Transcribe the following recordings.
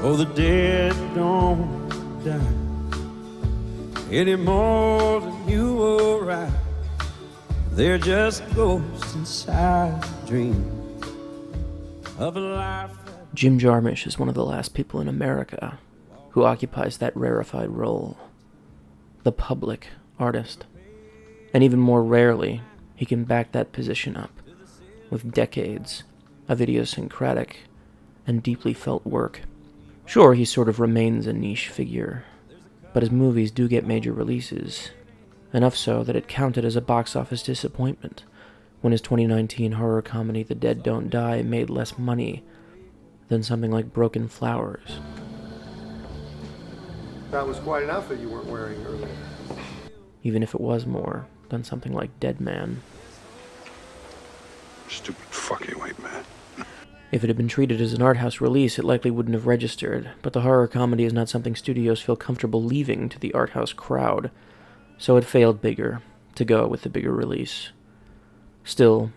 Oh, the dead don't die any more than you or I. They're just ghosts inside the dream of a life. Jim Jarmusch is one of the last people in America who occupies that rarefied role. The public artist. And even more rarely, he can back that position up with decades of idiosyncratic and deeply felt work. Sure, he sort of remains a niche figure, but his movies do get major releases, enough so that it counted as a box office disappointment when his 2019 horror comedy The Dead Don't Die made less money than something like Broken Flowers. That was quite an outfit you weren't wearing earlier. Even if it was more than something like Dead Man. Stupid fucking white man. If it had been treated as an art house release, it likely wouldn't have registered, but the horror comedy is not something studios feel comfortable leaving to the art house crowd, so it failed bigger, to go with the bigger release. Still,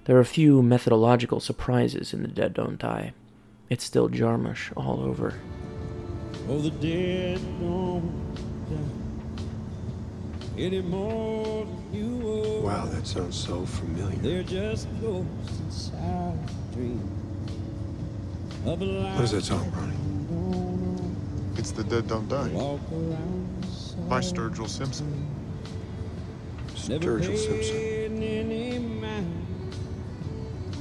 there are a few methodological surprises in The Dead Don't Die. It's still Jarmusch all over. Oh, the dead don't die any more than you or Wow, that sounds so familiar. they're just ghosts inside the dream of a life. What is that song, Ronnie? It's The Dead Don't Die Walk around by Sturgill Simpson. Sturgill Simpson. any mind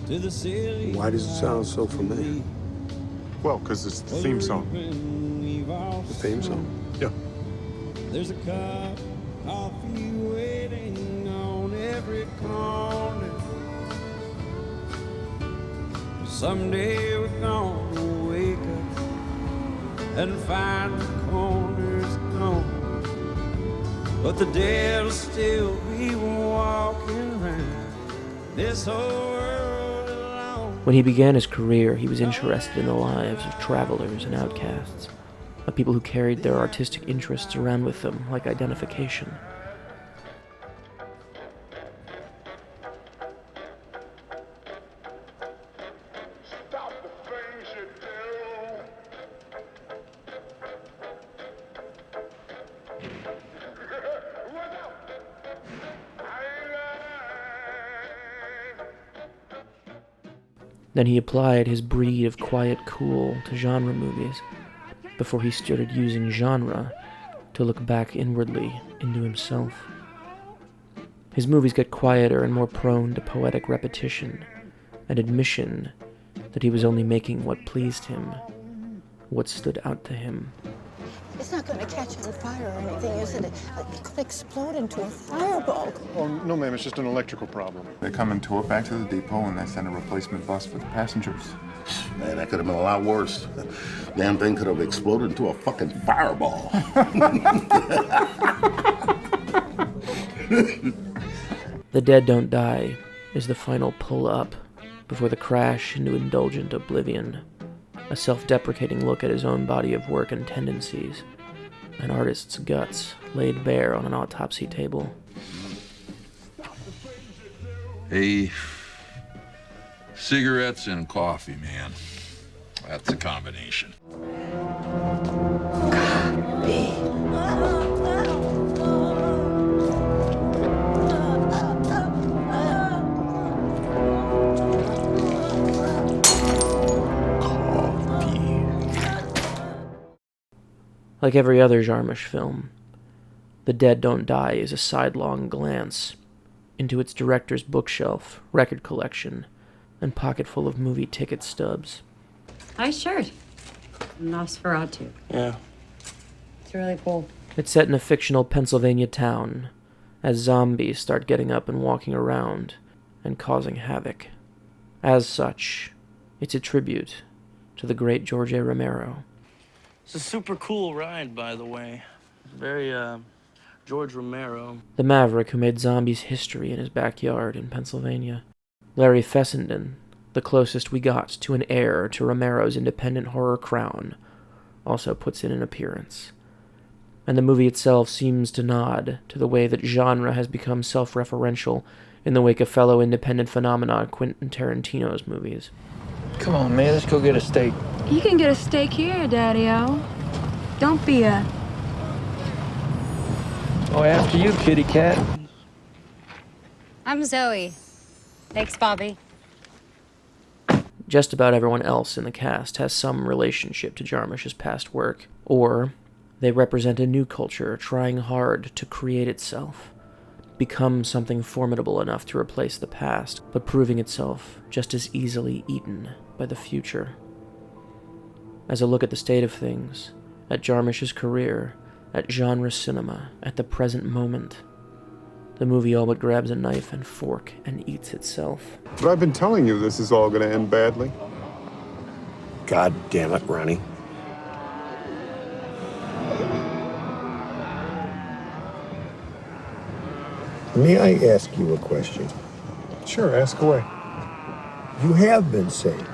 to the silly Why does it sound so familiar? Well, because it's the theme song. The theme song? Yeah. There's a cup of coffee waiting on every corner. Someday we're gonna wake up and find the corners gone, but the dead will still be walking around this whole world alone. When he began his career, he was interested in the lives of travelers and outcasts, of people who carried their artistic interests around with them like identification. Stop the things you do. What's up? Then he applied his breed of quiet cool to genre movies, before he started using genre to look back inwardly into himself. His movies get quieter and more prone to poetic repetition, an admission that he was only making what pleased him, what stood out to him. It's not going to catch on fire or anything, is it? It could explode into a fireball. Oh, no, ma'am, it's just an electrical problem. They come and tow it back to the depot and they send a replacement bus for the passengers. Man, that could have been a lot worse. Damn thing could have exploded into a fucking fireball. The Dead Don't Die is the final pull-up before the crash into indulgent oblivion, a self-deprecating look at his own body of work and tendencies, an artist's guts laid bare on an autopsy table. Hey, cigarettes and coffee, man. That's a combination. Like every other Jarmusch film, The Dead Don't Die is a sidelong glance into its director's bookshelf, record collection, and pocket full of movie ticket stubs. Nice shirt. Nosferatu. Yeah. It's really cool. It's set in a fictional Pennsylvania town, as zombies start getting up and walking around and causing havoc. As such, it's a tribute to the great George A. Romero. It's a super cool ride, by the way. Very, George Romero. The maverick who made zombies history in his backyard in Pennsylvania. Larry Fessenden, the closest we got to an heir to Romero's independent horror crown, also puts in an appearance. And the movie itself seems to nod to the way that genre has become self-referential in the wake of fellow independent phenomena Quentin Tarantino's movies. Come on, man, let's go get a steak. You can get a steak here, Daddy-O. Don't be a... Oh, after you, kitty cat. I'm Zoe. Thanks, Bobby. Just about everyone else in the cast has some relationship to Jarmusch's past work, or they represent a new culture trying hard to create itself, become something formidable enough to replace the past, but proving itself just as easily eaten by the future. As a look at the state of things, at Jarmusch's career, at genre cinema, at the present moment, the movie all but grabs a knife and fork and eats itself. But I've been telling you this is all going to end badly. God damn it, Ronnie. May I ask you a question? Sure, ask away. You have been saying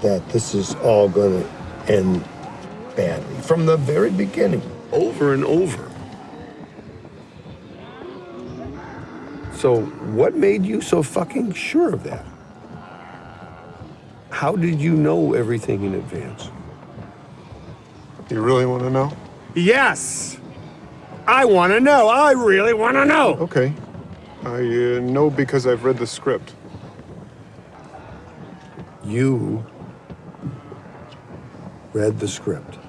that this is all going to end badly from the very beginning. Over and over. So what made you so fucking sure of that? How did you know everything in advance? You really want to know? Yes! I want to know. I really want to know. Okay. I know because I've read the script. You read the script.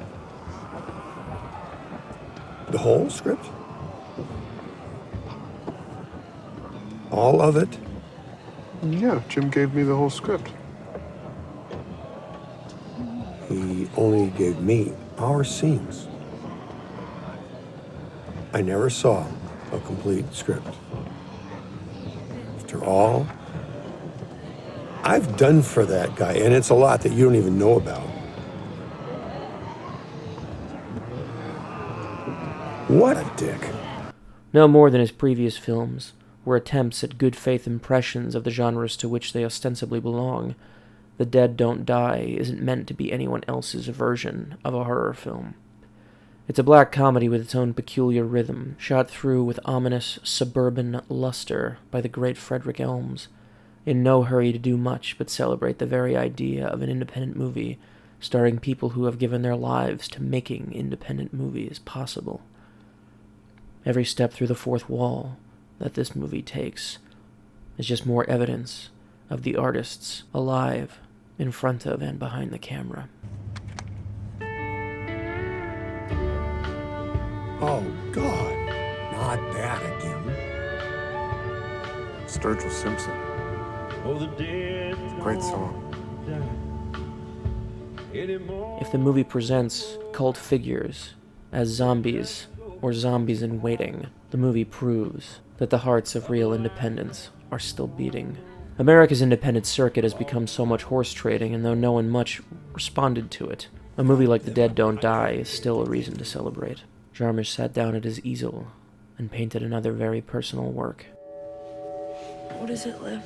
The whole script? All of it? Yeah, Jim gave me the whole script. He only gave me our scenes. I never saw a complete script. After all I've done for that guy, and it's a lot that you don't even know about. What a dick. No more than his previous films were attempts at good faith impressions of the genres to which they ostensibly belong. The Dead Don't Die isn't meant to be anyone else's version of a horror film. It's a black comedy with its own peculiar rhythm, shot through with ominous suburban luster by the great Frederick Elms, in no hurry to do much but celebrate the very idea of an independent movie, starring people who have given their lives to making independent movies possible. Every step through the fourth wall that this movie takes is just more evidence of the artists alive in front of and behind the camera. Oh, God. Not that again. Sturgill Simpson. Great song. If the movie presents cult figures as zombies or zombies in waiting, the movie proves that the hearts of real independents are still beating. America's independent circuit has become so much horse trading, and though no one much responded to it, a movie like The Dead Don't Die is still a reason to celebrate. Jarmusch sat down at his easel and painted another very personal work. What is it, Liv?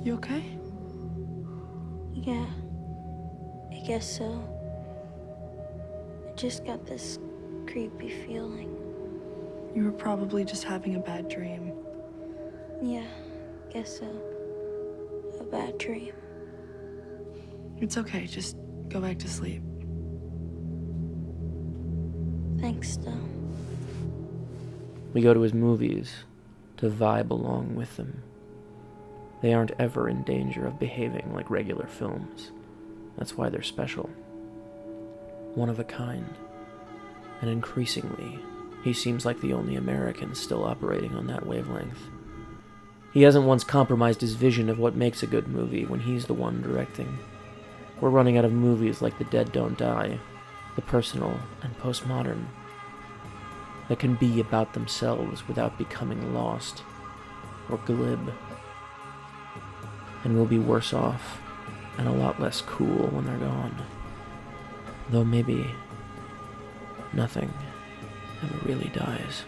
You okay? Yeah, I guess so. I just got this creepy feeling. You were probably just having a bad dream. Yeah, guess so. A bad dream. It's okay, just go back to sleep. Thanks, though. We go to his movies to vibe along with them. They aren't ever in danger of behaving like regular films. That's why they're special. One of a kind. And increasingly, he seems like the only American still operating on that wavelength. He hasn't once compromised his vision of what makes a good movie when he's the one directing. We're running out of movies like The Dead Don't Die, the personal and postmodern, that can be about themselves without becoming lost or glib. And we'll be worse off and a lot less cool when they're gone. Though maybe nothing ever really dies.